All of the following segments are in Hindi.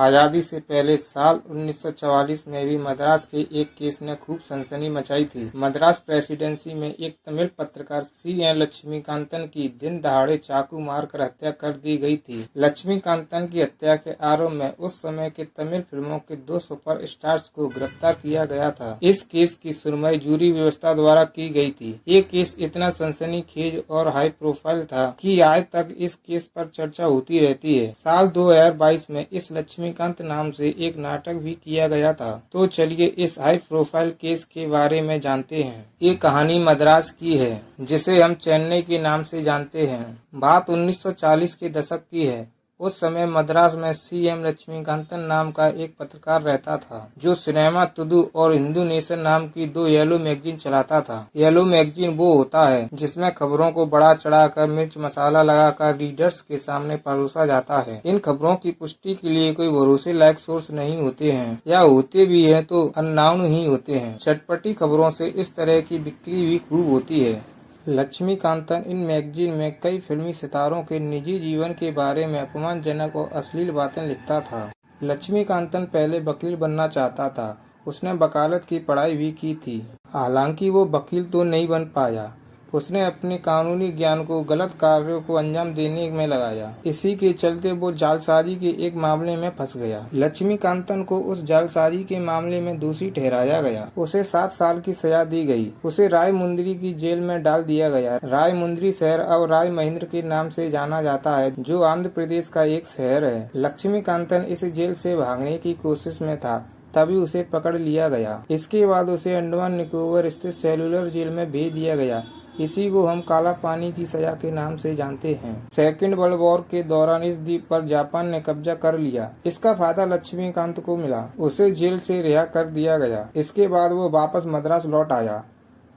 आजादी से पहले साल 1944 में भी मद्रास के एक केस ने खूब सनसनी मचाई थी। मद्रास प्रेसिडेंसी में एक तमिल पत्रकार C.N. लक्ष्मीकांतन की दिन दहाड़े चाकू मारकर हत्या कर दी गई थी। लक्ष्मीकांतन की हत्या के आरोप में उस समय के तमिल फिल्मों के 2 सुपर स्टार्स को गिरफ्तार किया गया था। इस केस की सुनवाई जूरी व्यवस्था द्वारा की गई थी। ये केस इतना सनसनीखेज और हाई प्रोफाइल था कि आज तक इस केस पर चर्चा होती रहती है। साल 2022 में इस लक्ष्मीकांत नाम से एक नाटक भी किया गया था। तो चलिए इस हाई प्रोफाइल केस के बारे में जानते हैं। ये कहानी मद्रास की है, जिसे हम चेन्नई के नाम से जानते हैं। बात 1940 के दशक की है। उस समय मद्रास में C.M. लक्ष्मीकांतन नाम का एक पत्रकार रहता था, जो सिनेमा तुदु और हिंदू नेशन नाम की 2 येलो मैगजीन चलाता था। येलो मैगजीन वो होता है जिसमें खबरों को बढ़ा चढ़ाकर मिर्च मसाला लगाकर रीडर्स के सामने परोसा जाता है। इन खबरों की पुष्टि के लिए कोई भरोसे लायक सोर्स नहीं होते हैं, या होते भी हैं तो अननाउन ही होते हैं। चटपटी खबरों से इस तरह की बिक्री भी खूब होती है। लक्ष्मीकांतन इन मैगजीन में कई फिल्मी सितारों के निजी जीवन के बारे में अपमानजनक और अश्लील बातें लिखता था। लक्ष्मीकांतन पहले वकील बनना चाहता था। उसने वकालत की पढ़ाई भी की थी। हालांकि वो वकील तो नहीं बन पाया। उसने अपने कानूनी ज्ञान को गलत कार्यों को अंजाम देने में लगाया। इसी के चलते वो जालसाजी के एक मामले में फंस गया। लक्ष्मीकांतन को उस जालसाजी के मामले में दोषी ठहराया गया। उसे 7 साल की सजा दी गई। उसे रायमुंदरी की जेल में डाल दिया गया। रायमुंदरी शहर अब राय महेंद्र के नाम से जाना जाता है, जो आंध्र प्रदेश का एक शहर है। लक्ष्मीकांतन इस जेल से भागने की कोशिश में था, तभी उसे पकड़ लिया गया। इसके बाद उसे अंडमान निकोबार स्थित सेलुलर जेल में भेज दिया गया। इसी को हम काला पानी की सजा के नाम से जानते हैं। सेकेंड वर्ल्ड वॉर के दौरान इस द्वीप पर जापान ने कब्जा कर लिया। इसका फायदा लक्ष्मीकांत को मिला। उसे जेल से रिहा कर दिया गया। इसके बाद वो वापस मद्रास लौट आया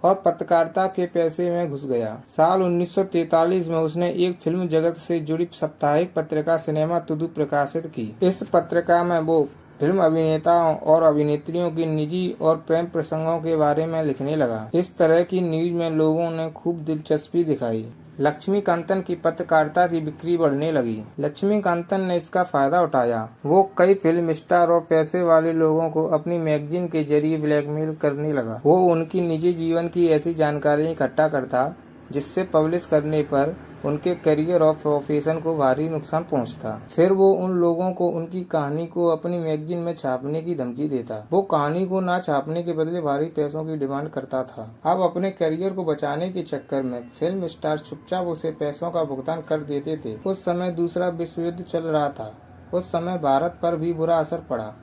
और पत्रकारिता के पेशे में घुस गया। साल 1943 में उसने एक फिल्म जगत से जुड़ी साप्ताहिक पत्रिका सिनेमा तुदु प्रकाशित की। इस पत्रिका में वो फिल्म अभिनेताओं और अभिनेत्रियों की निजी और प्रेम प्रसंगों के बारे में लिखने लगा। इस तरह की न्यूज में लोगों ने खूब दिलचस्पी दिखाई। लक्ष्मीकांतन की पत्रकारिता की बिक्री बढ़ने लगी। लक्ष्मीकांतन ने इसका फायदा उठाया। वो कई फिल्म स्टार और पैसे वाले लोगों को अपनी मैगजीन के जरिए ब्लैकमेल करने लगा। वो उनकी निजी जीवन की ऐसी जानकारी इकट्ठा करता जिससे पब्लिश करने पर उनके करियर और प्रोफेशन को भारी नुकसान पहुंचता। फिर वो उन लोगों को उनकी कहानी को अपनी मैगजीन में छापने की धमकी देता। वो कहानी को ना छापने के बदले भारी पैसों की डिमांड करता था। अब अपने करियर को बचाने के चक्कर में फिल्म स्टार चुपचाप उसे पैसों का भुगतान कर देते थे। उस समय दूसरा विश्व युद्ध चल रहा था। उस समय भारत पर भी बुरा असर पड़ा।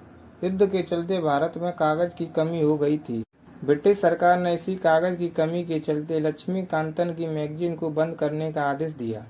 युद्ध के चलते भारत में कागज की कमी हो गई थी। ब्रिटिश सरकार ने इसी कागज की कमी के चलते लक्ष्मीकांतन की मैगजीन को बंद करने का आदेश दिया,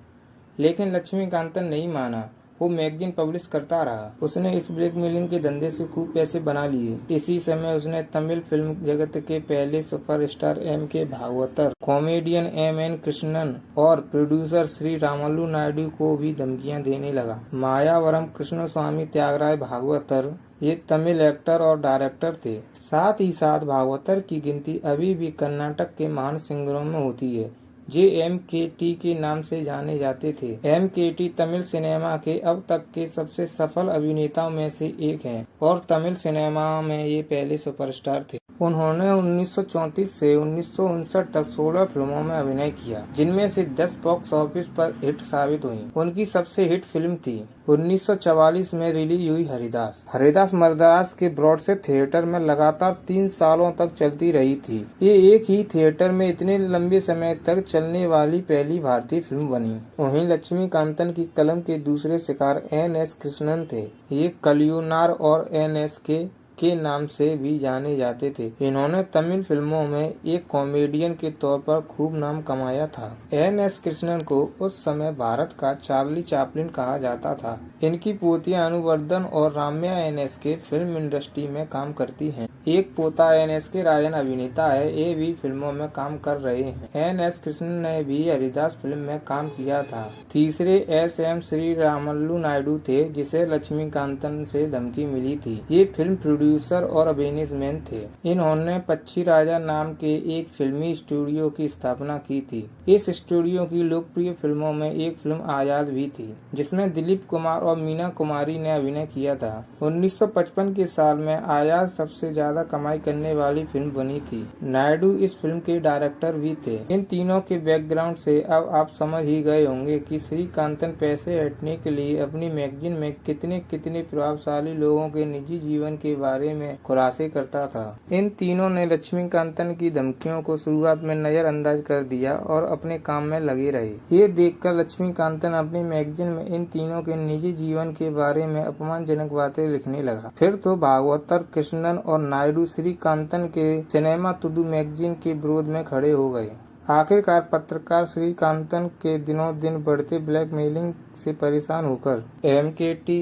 लेकिन लक्ष्मीकांतन नहीं माना। वो मैगजीन पब्लिश करता रहा। उसने इस ब्लैकमेलिंग के धंधे से खूब पैसे बना लिए। इसी समय उसने तमिल फिल्म जगत के पहले सुपरस्टार M.K. भागवतर, कॉमेडियन M.N. कृष्णन और प्रोड्यूसर श्री रामालू नायडू को भी धमकियां देने लगा। मायावरम कृष्णस्वामी त्यागराय भागवतर ये तमिल एक्टर और डायरेक्टर थे। साथ ही साथ भागवतर की गिनती अभी भी कर्नाटक के महान सिंगरों में होती है, जे M.K.T के नाम से जाने जाते थे। M.K.T तमिल सिनेमा के अब तक के सबसे सफल अभिनेताओं में से एक हैं और तमिल सिनेमा में ये पहले सुपरस्टार थे। उन्होंने 1934 से 1959 तक 16 फिल्मों में अभिनय किया, जिनमें से 10 बॉक्स ऑफिस पर हिट साबित हुई। उनकी सबसे हिट फिल्म थी 1944 में रिलीज हुई हरिदास। हरिदास मद्रास के ब्रॉडवे थिएटर में लगातार 3 सालों तक चलती रही थी। ये एक ही थिएटर में इतने लंबे समय तक चलने वाली पहली भारतीय फिल्म बनी। वहीं लक्ष्मीकांतन की कलम के दूसरे शिकार N.S. कृष्णन थे। ये कलियोनार और N.S.K. के नाम से भी जाने जाते थे। इन्होंने तमिल फिल्मों में एक कॉमेडियन के तौर पर खूब नाम कमाया था। N.S. कृष्णन को उस समय भारत का चार्ली चैपलिन कहा जाता था। इनकी पोतियां अनुवर्धन और राम्या N.S.K. फिल्म इंडस्ट्री में काम करती हैं। एक पोता N.S.K. राजन अभिनेता है। ये भी फिल्मों में काम कर रहे हैं। N.S. कृष्णन ने भी हरिदास फिल्म में काम किया था। तीसरे S.M. श्री रामालू नायडू थे, जिसे लक्ष्मीकांतन से धमकी मिली थी। ये फिल्म प्रोड्यूसर और बिजनेसमैन थे। इन्होंने पक्षी राजा नाम के एक फिल्मी स्टूडियो की स्थापना की थी। इस स्टूडियो की लोकप्रिय फिल्मों में एक फिल्म आजाद भी थी, जिसमें दिलीप कुमार और मीना कुमारी ने अभिनय किया था। 1955 के साल में आयाज सबसे ज्यादा कमाई करने वाली फिल्म बनी थी। नायडू इस फिल्म के डायरेक्टर भी थे। इन तीनों के बैकग्राउंड से अब आप समझ ही गए होंगे कि श्रीकांतन पैसे हटने के लिए अपनी मैगजीन में कितने कितने प्रभावशाली लोगों के निजी जीवन के बारे में खुलासे करता था। इन तीनों ने लक्ष्मीकांतन की धमकियों को शुरुआत में नजरअंदाज कर दिया और अपने काम में लगे रहे। ये देखकर लक्ष्मीकांतन अपनी मैगजीन में इन तीनों के निजी जीवन के बारे में अपमानजनक बातें लिखने लगा। फिर तो भागवतर, कृष्णन और नायडू श्रीकांतन के सिनेमा तुदु मैगजीन के विरोध में खड़े हो गए। आखिरकार पत्रकार श्रीकांतन के दिनों दिन बढ़ते ब्लैकमेलिंग से परेशान होकर MKT,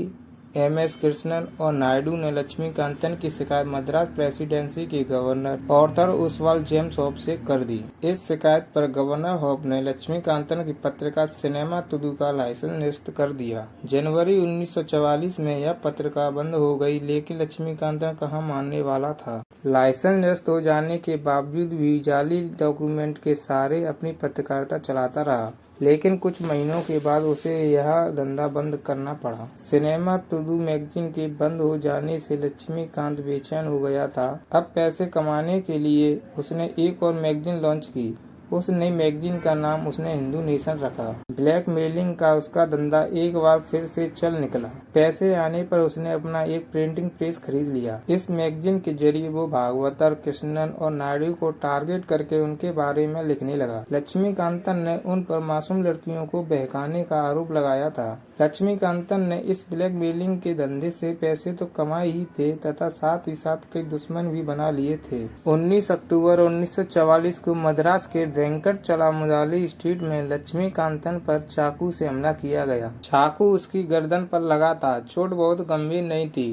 MS कृष्णन और नायडू ने लक्ष्मीकांतन की शिकायत मद्रास प्रेसिडेंसी के governor Arthur Oswald James Hope से कर दी। इस शिकायत पर गवर्नर होप ने लक्ष्मीकांतन की पत्रिका सिनेमा तुदु का लाइसेंस निरस्त कर दिया। जनवरी 1944 में यह पत्रिका बंद हो गई, लेकिन लक्ष्मीकांतन कहाँ मानने वाला था। लाइसेंस निरस्त हो जाने के बावजूद भी जाली डॉक्यूमेंट के सहारे अपनी पत्रकारिता चलाता रहा, लेकिन कुछ महीनों के बाद उसे यह धंधा बंद करना पड़ा। सिनेमा तुदु मैगजीन के बंद हो जाने से लक्ष्मीकांत बेचैन हो गया था। अब पैसे कमाने के लिए उसने एक और मैगजीन लॉन्च की। उस नई मैगजीन का नाम उसने हिंदू नेशन रखा। ब्लैकमेलिंग का उसका धंधा एक बार फिर से चल निकला। पैसे आने पर उसने अपना एक प्रिंटिंग प्रेस खरीद लिया। इस मैगजीन के जरिए वो भागवतर, कृष्णन और नायडू को टारगेट करके उनके बारे में लिखने लगा। लक्ष्मीकांतन ने उन पर मासूम लड़कियों को बहकाने का आरोप लगाया था। लक्ष्मीकांतन ने इस ब्लैकमेलिंग के धंधे से पैसे तो कमाए ही थे तथा साथ ही साथ कई दुश्मन भी बना लिए थे। 19 अक्टूबर 1944 को मद्रास के वेंकटचलामुदाली स्ट्रीट में लक्ष्मीकांतन पर चाकू से हमला किया गया। चाकू उसकी गर्दन पर लगा था। चोट बहुत गंभीर नहीं थी।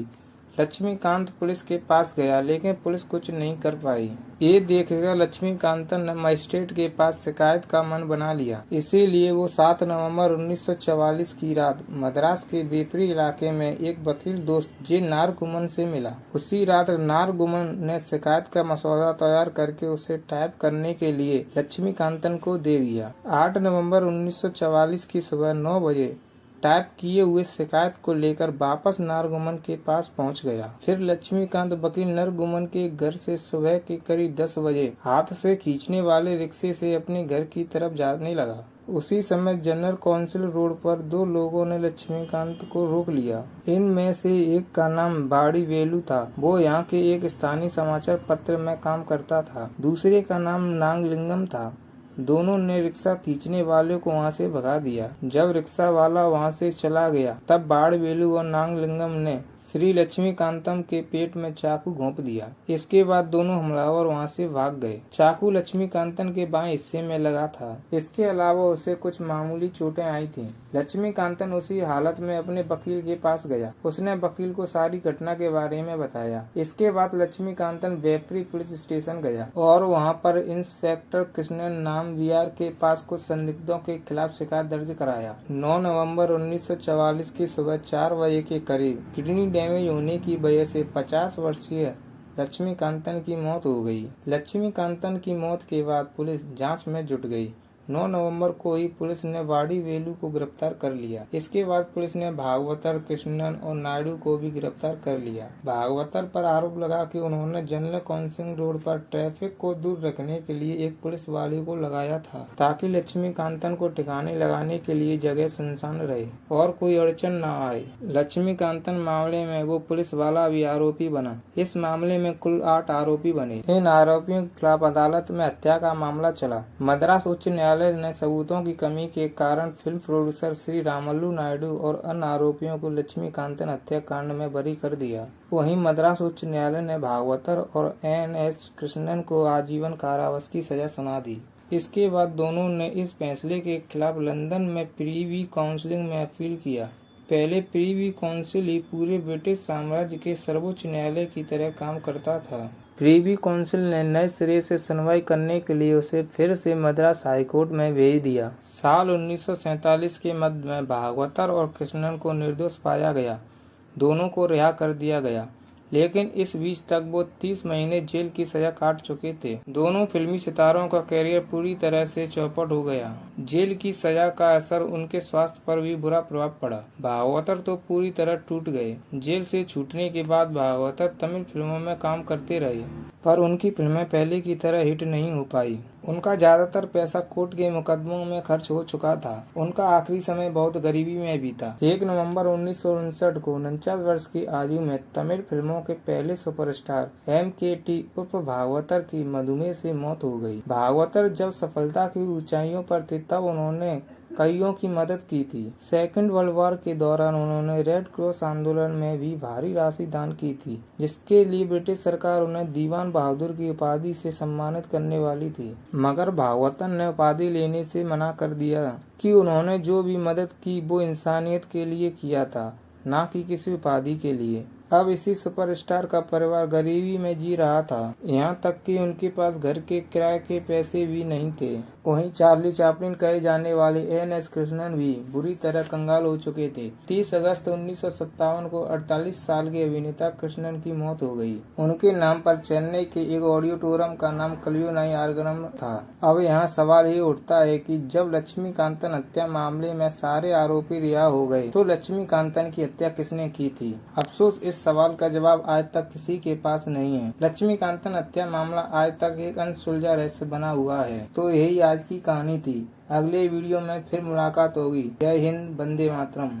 लक्ष्मीकांत पुलिस के पास गया, लेकिन पुलिस कुछ नहीं कर पाई। ये देखकर लक्ष्मीकांतन ने मजिस्ट्रेट के पास शिकायत का मन बना लिया। इसीलिए वो 7 नवंबर 1944 की रात मद्रास के बेपरी इलाके में एक वकील दोस्त जे नारगुमन से मिला। उसी रात नारगुमन ने शिकायत का मसौदा तैयार करके उसे टाइप करने के लिए लक्ष्मीकांतन को दे दिया। 8 नवंबर 1944 की सुबह 9 बजे टाइप किए हुए शिकायत को लेकर वापस नारगुमन के पास पहुंच गया। फिर लक्ष्मीकांत वकील नारगुमन के घर से सुबह के करीब 10 बजे हाथ से खींचने वाले रिक्शे से अपने घर की तरफ जाने लगा। उसी समय जनरल काउंसिल रोड पर 2 लोगों ने लक्ष्मीकांत को रोक लिया। इनमें से एक का नाम बाड़ी वेलू था। वो यहाँ के एक स्थानीय समाचार पत्र में काम करता था। दूसरे का नाम नागलिंगम था। दोनों ने रिक्शा खींचने वाले को वहां से भगा दिया। जब रिक्शा वाला वहां से चला गया, तब बाड़वेलू और नागलिंगम ने श्री लक्ष्मीकांतम के पेट में चाकू घोंप दिया। इसके बाद दोनों हमलावर वहां से भाग गए। चाकू लक्ष्मीकांतन के बाएं हिस्से में लगा था। इसके अलावा उसे कुछ मामूली चोटें आई थीं। लक्ष्मीकांतन उसी हालत में अपने वकील के पास गया। उसने वकील को सारी घटना के बारे में बताया। इसके बाद लक्ष्मीकांतन बेपरी पुलिस स्टेशन गया और वहां पर इंस्पेक्टर कृष्णन नाम वीआर के पास कुछ संदिग्धों के खिलाफ शिकायत दर्ज कराया। 9 नवंबर 1944 की सुबह 4 बजे के करीब किडनी डैमेज होने की वजह से 50 वर्षीय लक्ष्मीकांतन की मौत हो गई। लक्ष्मीकांतन की मौत के बाद पुलिस जांच में जुट गई। 9 नवंबर को ही पुलिस ने बाड़ी वेलू को गिरफ्तार कर लिया। इसके बाद पुलिस ने भागवतर, कृष्णन और नायडू को भी गिरफ्तार कर लिया। भागवतर पर आरोप लगा कि उन्होंने जनरल काउंसिल रोड पर ट्रैफिक को दूर रखने के लिए एक पुलिस वाले को लगाया था, ताकि लक्ष्मीकांतन को ठिकाने लगाने के लिए जगह सुनसान रहे और कोई अड़चन न आए। लक्ष्मीकांतन मामले में वो पुलिस वाला भी आरोपी बना। इस मामले में कुल 8 आरोपी बने। इन आरोपियों के खिलाफ अदालत में हत्या का मामला चला। मद्रास उच्च न्यायालय ने सबूतों की कमी के कारण फिल्म प्रोड्यूसर श्री रामल्लू नायडू और अन्य आरोपियों को लक्ष्मीकांतन हत्याकांड में बरी कर दिया। वहीं मद्रास उच्च न्यायालय ने भागवतर और NS कृष्णन को आजीवन कारावास की सजा सुना दी। इसके बाद दोनों ने इस फैसले के खिलाफ लंदन में प्रीवी काउंसिल में अपील किया। पहले प्रीवी काउंसिल ही पूरे ब्रिटिश साम्राज्य के सर्वोच्च न्यायालय की तरह काम करता था। प्रीवी काउंसिल ने नए सिरे से सुनवाई करने के लिए उसे फिर से मद्रास हाईकोर्ट में भेज दिया। साल 1947 के मध्य में भागवतर और कृष्णन को निर्दोष पाया गया। दोनों को रिहा कर दिया गया। लेकिन इस बीच तक वो 30 महीने जेल की सजा काट चुके थे। दोनों फिल्मी सितारों का करियर पूरी तरह से चौपट हो गया। जेल की सजा का असर उनके स्वास्थ्य पर भी बुरा प्रभाव पड़ा। भागवतर तो पूरी तरह टूट गए। जेल से छूटने के बाद भागवतर तमिल फिल्मों में काम करते रहे, पर उनकी फिल्में पहले की तरह हिट नहीं हो पाई। उनका ज्यादातर पैसा कोर्ट के मुकदमों में खर्च हो चुका था। उनका आखिरी समय बहुत गरीबी में बीता। 1 नवंबर 1959 को 49 वर्ष की आयु में तमिल फिल्मों के पहले सुपरस्टार MKT उर्फ भागवतर की मधुमेह से मौत हो गई। भागवतर जब सफलता की ऊंचाइयों पर थे तब उन्होंने कईयों की मदद की थी। सेकेंड वर्ल्ड वॉर के दौरान उन्होंने रेड क्रॉस आंदोलन में भी भारी राशि दान की थी, जिसके लिए ब्रिटिश सरकार उन्हें दीवान बहादुर की उपाधि से सम्मानित करने वाली थी। मगर भागवतर ने उपाधि लेने से मना कर दिया कि उन्होंने जो भी मदद की वो इंसानियत के लिए किया था, न कि किसी उपाधि के लिए। अब इसी सुपरस्टार का परिवार गरीबी में जी रहा था, यहाँ तक कि उनके पास घर के किराए के पैसे भी नहीं थे। वहीं चार्ली चैपलिन कहे जाने वाले NS कृष्णन भी बुरी तरह कंगाल हो चुके थे। 30 अगस्त 1957 को 48 साल के अभिनेता कृष्णन की मौत हो गई। उनके नाम पर चेन्नई के एक ऑडिटोरियम का नाम कल्याणी आर्गनम था। अब यहाँ सवाल ये उठता है कि जब लक्ष्मीकांतन हत्या मामले में सारे आरोपी रिहा हो गए तो लक्ष्मीकांतन की हत्या किसने की थी? अफसोस इस सवाल का जवाब आज तक किसी के पास नहीं है। लक्ष्मीकांतन हत्या मामला आज तक एक अनसुलझा रहस्य बना हुआ है। तो यही आज की कहानी थी। अगले वीडियो में फिर मुलाकात होगी। जय हिंद, वंदे मातरम।